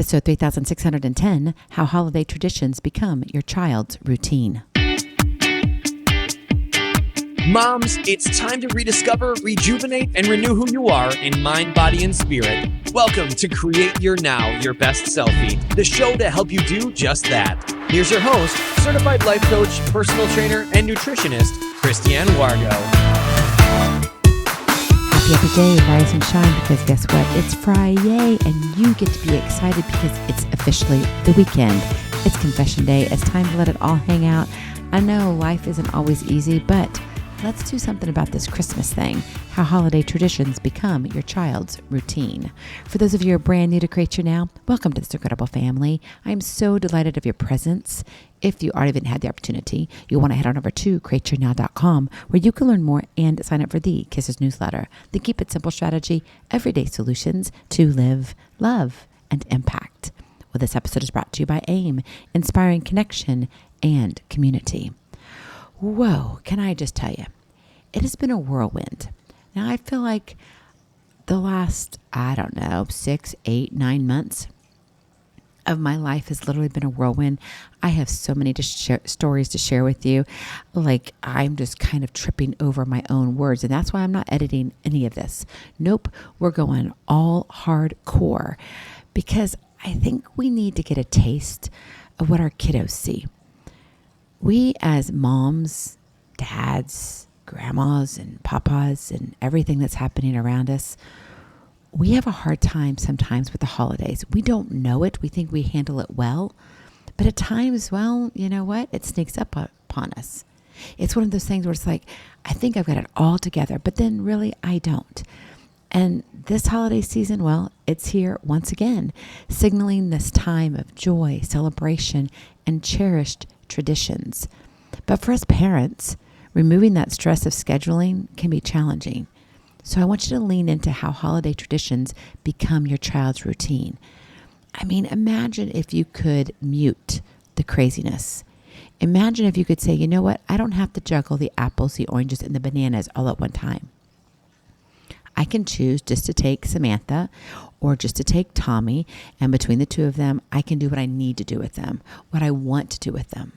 Episode 3610, How Holiday Traditions Become Your Child's Routine. Moms, it's time to rediscover, rejuvenate, and renew who you are in mind, body, and spirit. Welcome to Create Your Now, Your Best Selfie, the show to help you do just that. Here's your host, certified life coach, personal trainer, and nutritionist, Kristianne Wargo. Happy day, rise and shine, because guess what? It's Friday, and you get to be excited because it's officially the weekend. It's confession day. It's time to let it all hang out. I know life isn't always easy, but let's do something about this Christmas thing, how holiday traditions become your child's routine. For those of you who are brand new to Create Your Now, welcome to this incredible family. I am so delighted of your presence. If you already haven't had the opportunity, you'll want to head on over to createyournow.com, where you can learn more and sign up for the K.I.S.S newsletter, the Keep It Simple strategy, everyday solutions to live, love, and impact. Well, this episode is brought to you by AIM, inspiring connection and community. Whoa, can I just tell you, it has been a whirlwind. Now, I feel like the last, 6, 8, 9 months of my life has literally been a whirlwind. I have so many stories to share with you. Like, I'm just kind of tripping over my own words, and that's why I'm not editing any of this. Nope, we're going all hardcore because I think we need to get a taste of what our kiddos see. We as moms, dads, grandmas, and papas, and everything that's happening around us, we have a hard time sometimes with the holidays. We don't know it. We think we handle it well. But at times, well, you know what? It sneaks up upon us. It's one of those things where it's like, I think I've got it all together, but then really I don't. And this holiday season, well, it's here once again, signaling this time of joy, celebration, and cherished traditions. But for us parents, removing that stress of scheduling can be challenging. So I want you to lean into how holiday traditions become your child's routine. I mean, imagine if you could mute the craziness. Imagine if you could say, you know what? I don't have to juggle the apples, the oranges, and the bananas all at one time. I can choose just to take Samantha or just to take Tommy, and between the two of them, I can do what I need to do with them, what I want to do with them.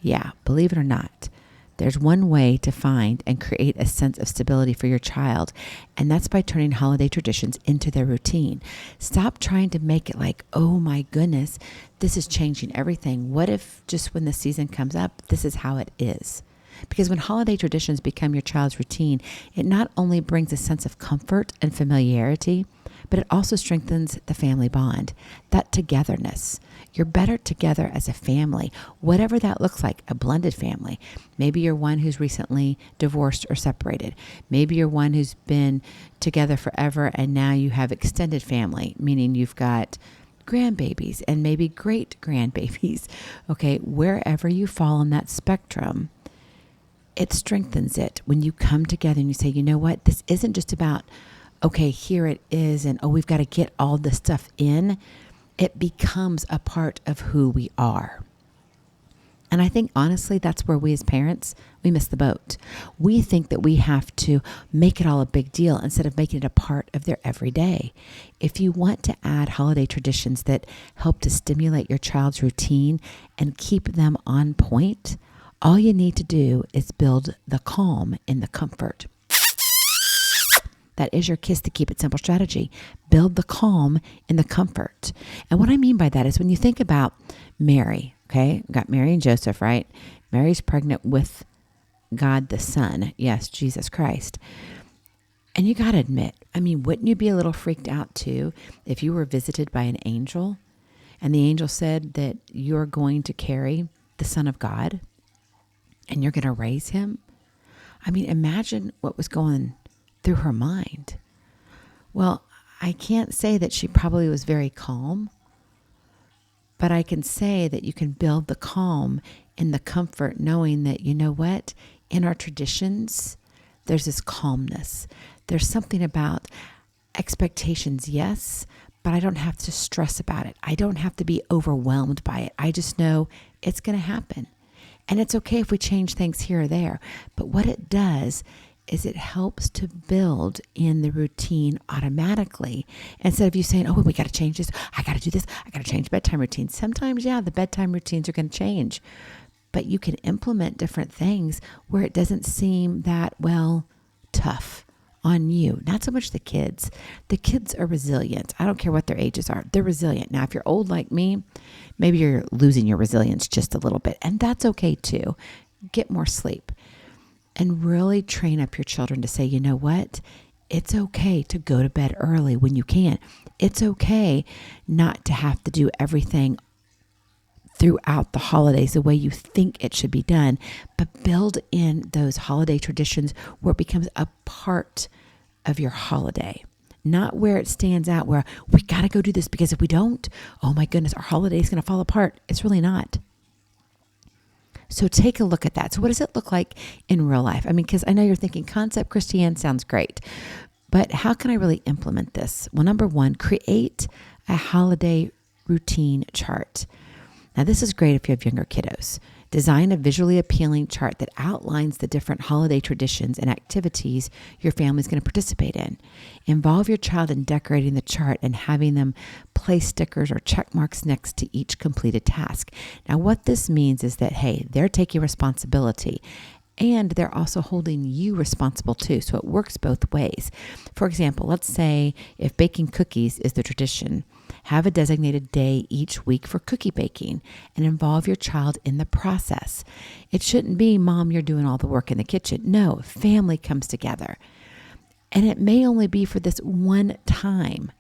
Yeah, believe it or not, there's one way to find and create a sense of stability for your child, and that's by turning holiday traditions into their routine. Stop trying to make it like, oh my goodness, this is changing everything. What if just when the season comes up, this is how it is? Because when holiday traditions become your child's routine, it not only brings a sense of comfort and familiarity, but it also strengthens the family bond, that togetherness. You're better together as a family, whatever that looks like, a blended family. Maybe you're one who's recently divorced or separated. Maybe you're one who's been together forever and now you have extended family, meaning you've got grandbabies and maybe great grandbabies. Okay, wherever you fall on that spectrum, it strengthens it when you come together and you say, you know what, this isn't just about, okay, here it is, and we've got to get all this stuff in. It becomes a part of who we are. And I think, honestly, that's where we as parents, we miss the boat. We think that we have to make it all a big deal instead of making it a part of their everyday. If you want to add holiday traditions that help to stimulate your child's routine and keep them on point, all you need to do is build the calm in the comfort. That is your K.I.S.S to Keep It Simple strategy. Build the calm in the comfort. And what I mean by that is when you think about Mary, okay? We've got Mary and Joseph, right? Mary's pregnant with God the Son. Yes, Jesus Christ. And you got to admit, I mean, wouldn't you be a little freaked out too if you were visited by an angel and the angel said that you're going to carry the Son of God and you're going to raise him? I mean, imagine what was going through her mind. Well, I can't say that she probably was very calm, but I can say that you can build the calm in the comfort knowing that, you know what, in our traditions, there's this calmness. There's something about expectations, yes, but I don't have to stress about it. I don't have to be overwhelmed by it. I just know it's going to happen. And it's okay if we change things here or there. But what it does is it helps to build in the routine automatically instead of you saying, oh, we got to change this. I got to do this. I got to change bedtime routines. Sometimes, the bedtime routines are going to change, but you can implement different things where it doesn't seem that, tough on you. Not so much the kids. The kids are resilient. I don't care what their ages are. They're resilient. Now, if you're old like me, maybe you're losing your resilience just a little bit, and that's okay too. Get more sleep. And really train up your children to say, you know what? It's okay to go to bed early when you can. It's okay not to have to do everything throughout the holidays the way you think it should be done, but build in those holiday traditions where it becomes a part of your holiday. Not where it stands out where we got to go do this because if we don't, oh my goodness, our holiday is going to fall apart. It's really not. So take a look at that. So what does it look like in real life? Because I know you're thinking concept, Kristianne, sounds great, but how can I really implement this? Well, number one, create a holiday routine chart. Now, this is great if you have younger kiddos. Design a visually appealing chart that outlines the different holiday traditions and activities your family is going to participate in. Involve your child in decorating the chart and having them place stickers or check marks next to each completed task. Now, what this means is that, hey, they're taking responsibility and they're also holding you responsible too. So it works both ways. For example, let's say if baking cookies is the tradition, have a designated day each week for cookie baking and involve your child in the process. It shouldn't be, Mom, you're doing all the work in the kitchen. No, family comes together. And it may only be for this one time.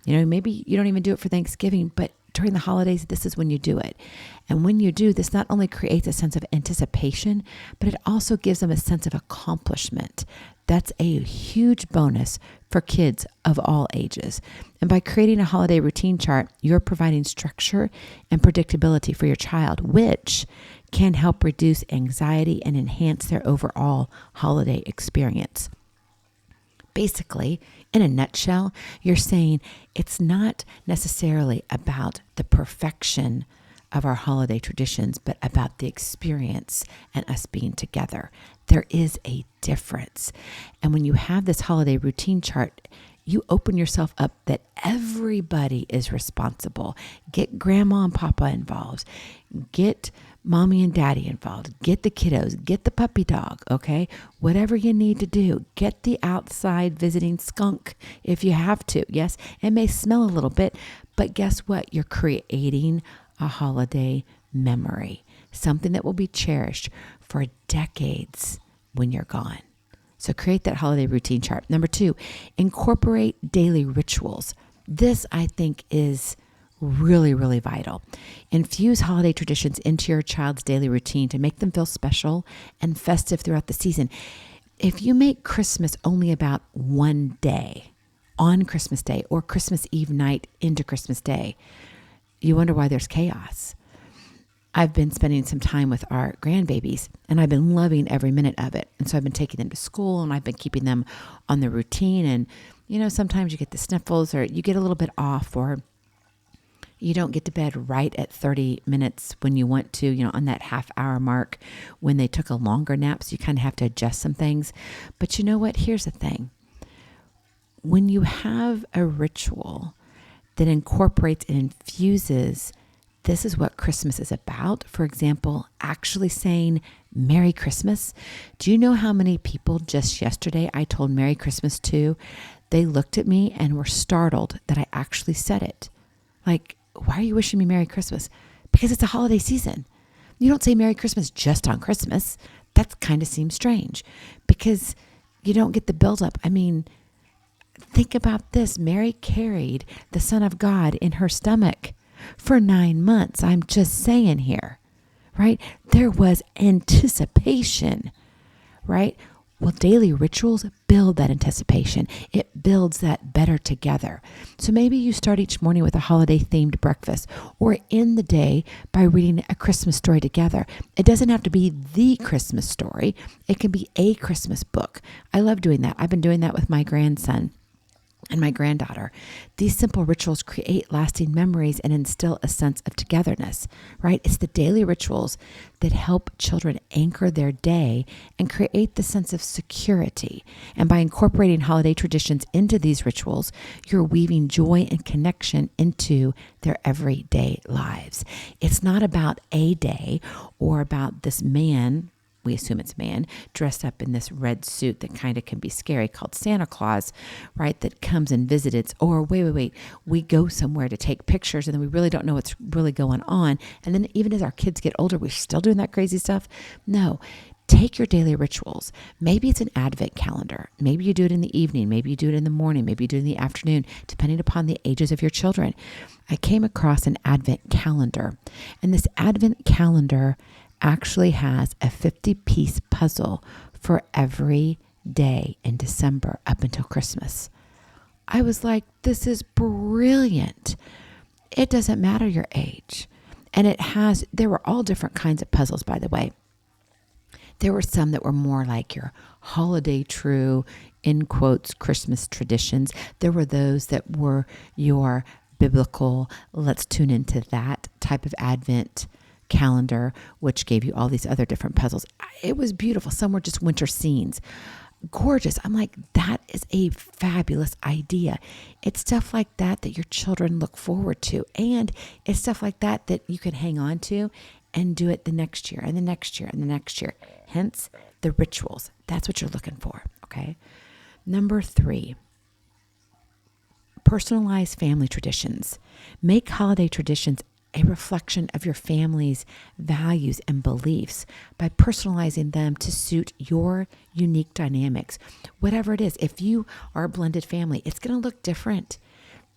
Maybe you don't even do it for Thanksgiving, but during the holidays, this is when you do it. And when you do, this not only creates a sense of anticipation, but it also gives them a sense of accomplishment. That's a huge bonus for kids of all ages. And by creating a holiday routine chart, you're providing structure and predictability for your child, which can help reduce anxiety and enhance their overall holiday experience. Basically, in a nutshell, you're saying it's not necessarily about the perfection of our holiday traditions, but about the experience and us being together. There is a difference. And when you have this holiday routine chart, you open yourself up that everybody is responsible. Get grandma and papa involved. Get mommy and daddy involved. Get the kiddos. Get the puppy dog, okay? Whatever you need to do. Get the outside visiting skunk if you have to. Yes, it may smell a little bit, but guess what? You're creating a holiday memory, something that will be cherished for decades when you're gone. So create that holiday routine chart. Number two, incorporate daily rituals. This, I think, is really, really vital. Infuse holiday traditions into your child's daily routine to make them feel special and festive throughout the season. If you make Christmas only about one day, on Christmas Day or Christmas Eve night into Christmas Day, you wonder why there's chaos. I've been spending some time with our grandbabies and I've been loving every minute of it. And so I've been taking them to school and I've been keeping them on the routine. And, sometimes you get the sniffles or you get a little bit off or you don't get to bed right at 30 minutes when you want to, on that half hour mark when they took a longer nap. So you kind of have to adjust some things. But you know what? Here's the thing. When you have a ritual that incorporates and infuses, this is what Christmas is about. For example, actually saying Merry Christmas. Do you know how many people just yesterday I told Merry Christmas to? They looked at me and were startled that I actually said it. Like, why are you wishing me Merry Christmas? Because it's a holiday season. You don't say Merry Christmas just on Christmas. That kind of seems strange because you don't get the buildup. Think about this. Mary carried the Son of God in her stomach for 9 months. I'm just saying here, right? There was anticipation, right? Well, daily rituals build that anticipation. It builds that better together. So maybe you start each morning with a holiday-themed breakfast or end the day by reading a Christmas story together. It doesn't have to be the Christmas story. It can be a Christmas book. I love doing that. I've been doing that with my grandson. and my granddaughter. These simple rituals create lasting memories and instill a sense of togetherness, right? It's the daily rituals that help children anchor their day and create the sense of security. And by incorporating holiday traditions into these rituals, you're weaving joy and connection into their everyday lives. It's not about a day or about this man, we assume it's a man, dressed up in this red suit that kind of can be scary, called Santa Claus, right? That comes and visits. Or wait, we go somewhere to take pictures and then we really don't know what's really going on. And then even as our kids get older, we're still doing that crazy stuff. No, take your daily rituals. Maybe it's an Advent calendar. Maybe you do it in the evening. Maybe you do it in the morning. Maybe you do it in the afternoon, depending upon the ages of your children. I came across an Advent calendar, and this Advent calendar actually has a 50-piece puzzle for every day in December up until Christmas. I was like, this is brilliant. It doesn't matter your age. And there were all different kinds of puzzles, by the way. There were some that were more like your holiday true, in quotes, Christmas traditions. There were those that were your biblical, let's tune into that type of Advent calendar, which gave you all these other different puzzles. It was beautiful. Some were just winter scenes. Gorgeous. I'm like, that is a fabulous idea. It's stuff like that that your children look forward to. And it's stuff like that that you can hang on to and do it the next year and the next year and the next year. Hence the rituals. That's what you're looking for. Okay. Number 3, personalized family traditions. Make holiday traditions a reflection of your family's values and beliefs by personalizing them to suit your unique dynamics. Whatever it is, if you are a blended family, it's going to look different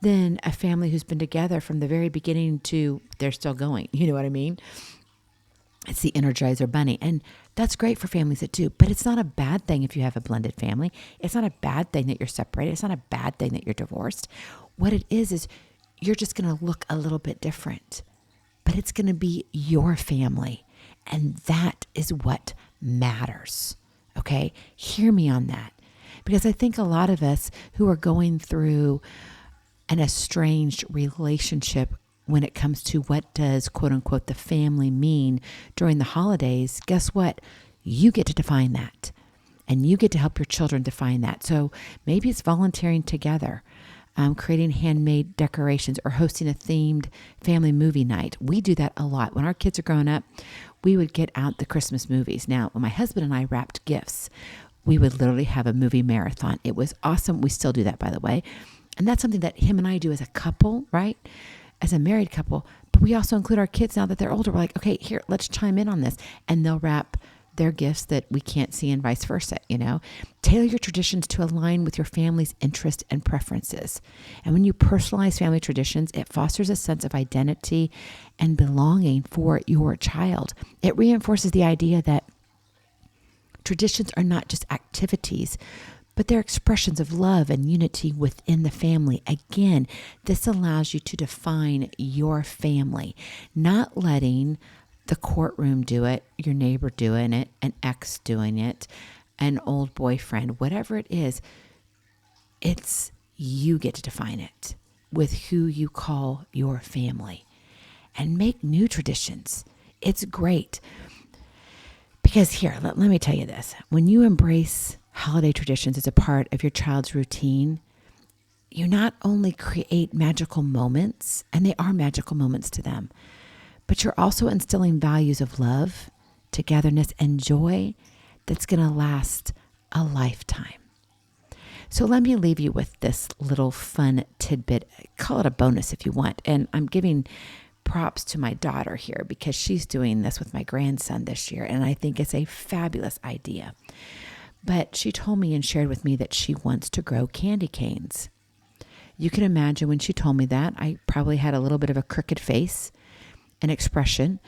than a family who's been together from the very beginning to they're still going. You know what I mean? It's the Energizer Bunny. And that's great for families that do, but it's not a bad thing if you have a blended family. It's not a bad thing that you're separated. It's not a bad thing that you're divorced. What it is you're just going to look a little bit different, but it's going to be your family. And that is what matters. Okay. Hear me on that, because I think a lot of us who are going through an estranged relationship when it comes to what does quote unquote the family mean during the holidays, guess what? You get to define that, and you get to help your children define that. So maybe it's volunteering together, creating handmade decorations, or hosting a themed family movie night. We do that a lot. When our kids are growing up, we would get out the Christmas movies. Now, when my husband and I wrapped gifts, we would literally have a movie marathon. It was awesome. We still do that, by the way. And that's something that him and I do as a couple, right? As a married couple. But we also include our kids now that they're older. We're like, okay, here, let's chime in on this. And they'll wrap their gifts that we can't see and vice versa, you know. Tailor your traditions to align with your family's interests and preferences. And when you personalize family traditions, it fosters a sense of identity and belonging for your child. It reinforces the idea that traditions are not just activities, but they're expressions of love and unity within the family. Again, this allows you to define your family, not letting the courtroom do it, your neighbor doing it, an ex doing it, an old boyfriend, whatever it is, it's you get to define it with who you call your family, and make new traditions. It's great. Because here, let me tell you this. When you embrace holiday traditions as a part of your child's routine, you not only create magical moments, and they are magical moments to them, but you're also instilling values of love, togetherness, and joy that's going to last a lifetime. So let me leave you with this little fun tidbit. Call it a bonus if you want. And I'm giving props to my daughter here because she's doing this with my grandson this year, and I think it's a fabulous idea. But she told me and shared with me that she wants to grow candy canes. You can imagine when she told me that, I probably had a little bit of a crooked face, an expression.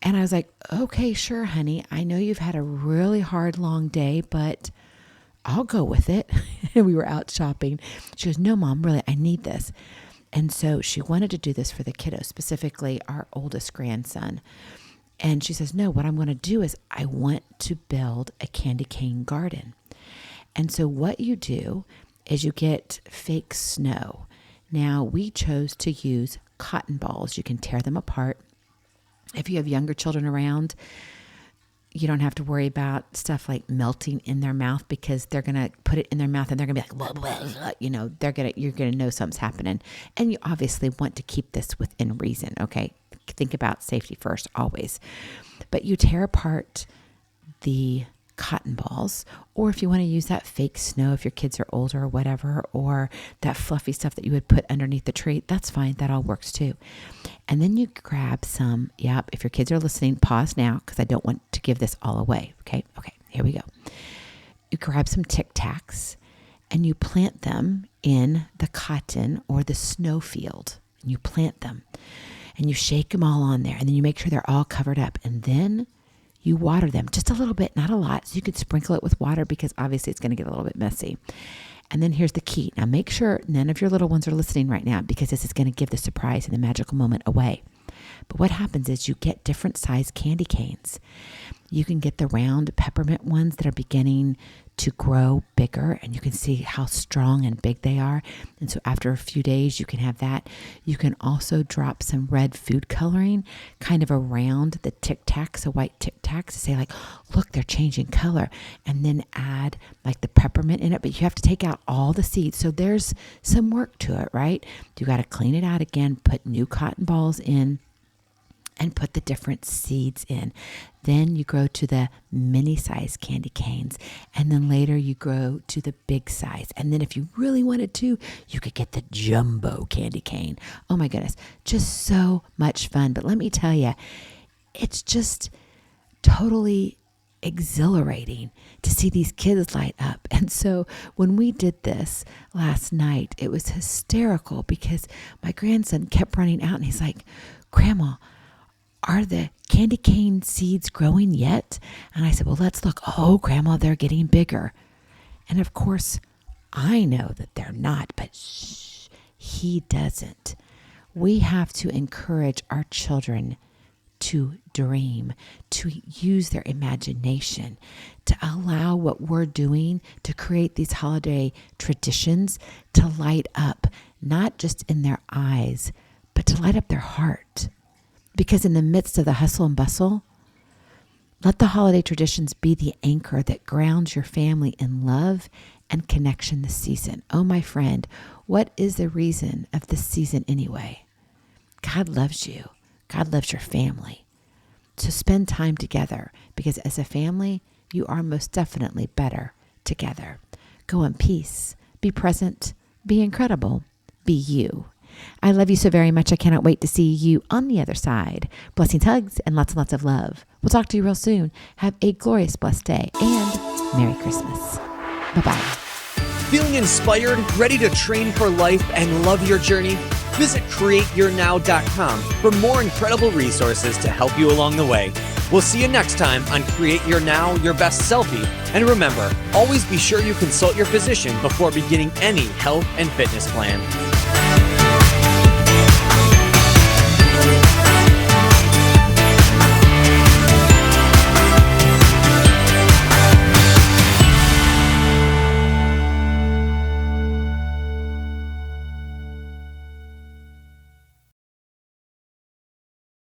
And I was like, okay, sure, honey. I know you've had a really hard, long day, but I'll go with it. And we were out shopping. She goes, no, Mom, really, I need this. And so she wanted to do this for the kiddos, specifically our oldest grandson. And she says, no, what I'm going to do is I want to build a candy cane garden. And so what you do is you get fake snow. Now, we chose to use cotton balls. You can tear them apart. If you have younger children around, you don't have to worry about stuff like melting in their mouth, because they're going to put it in their mouth and they're going to be like, blah, blah, blah. You're going to know something's happening. And you obviously want to keep this within reason. Okay. Think about safety first, always. But you tear apart the cotton balls, or if you want to use that fake snow, if your kids are older or whatever, or that fluffy stuff that you would put underneath the tree, that's fine. That all works too. And then you grab some, if your kids are listening, pause now, because I don't want to give this all away. Okay, here we go. You grab some Tic Tacs and you plant them in the cotton or the snow field. And you plant them and you shake them all on there, and then you make sure they're all covered up, and then you water them just a little bit, not a lot. So you could sprinkle it with water, because obviously it's going to get a little bit messy. And then here's the key. Now make sure none of your little ones are listening right now, because this is going to give the surprise and the magical moment away. But what happens is you get different size candy canes. You can get the round peppermint ones that are beginning to grow bigger, and you can see how strong and big they are. And so after a few days, you can have that. You can also drop some red food coloring kind of around the Tic Tacs, the white Tic Tacs, to say like, look, they're changing color. And then add like the peppermint in it, but you have to take out all the seeds. So there's some work to it, right? You got to clean it out again, put new cotton balls in, and put the different seeds in. Then you grow to the mini size candy canes. And then later you grow to the big size. And then if you really wanted to, you could get the jumbo candy cane. Oh my goodness, just so much fun. But let me tell you, it's just totally exhilarating to see these kids light up. And so when we did this last night, it was hysterical, because my grandson kept running out and he's like, Grandma, are the candy cane seeds growing yet? And I said, well, let's look. Oh, Grandma, they're getting bigger. And of course, I know that they're not, but shh, he doesn't. We have to encourage our children to dream, to use their imagination, to allow what we're doing to create these holiday traditions to light up, not just in their eyes, but to light up their heart. Because in the midst of the hustle and bustle, let the holiday traditions be the anchor that grounds your family in love and connection this season. Oh, my friend, what is the reason of this season anyway? God loves you. God loves your family. So spend time together, because as a family, you are most definitely better together. Go in peace. Be present. Be incredible. Be you. I love you so very much. I cannot wait to see you on the other side. Blessings, hugs, and lots of love. We'll talk to you real soon. Have a glorious, blessed day, and Merry Christmas. Bye-bye. Feeling inspired, ready to train for life and love your journey? Visit createyournow.com for more incredible resources to help you along the way. We'll see you next time on Create Your Now, Your Best Selfie. And remember, always be sure you consult your physician before beginning any health and fitness plan.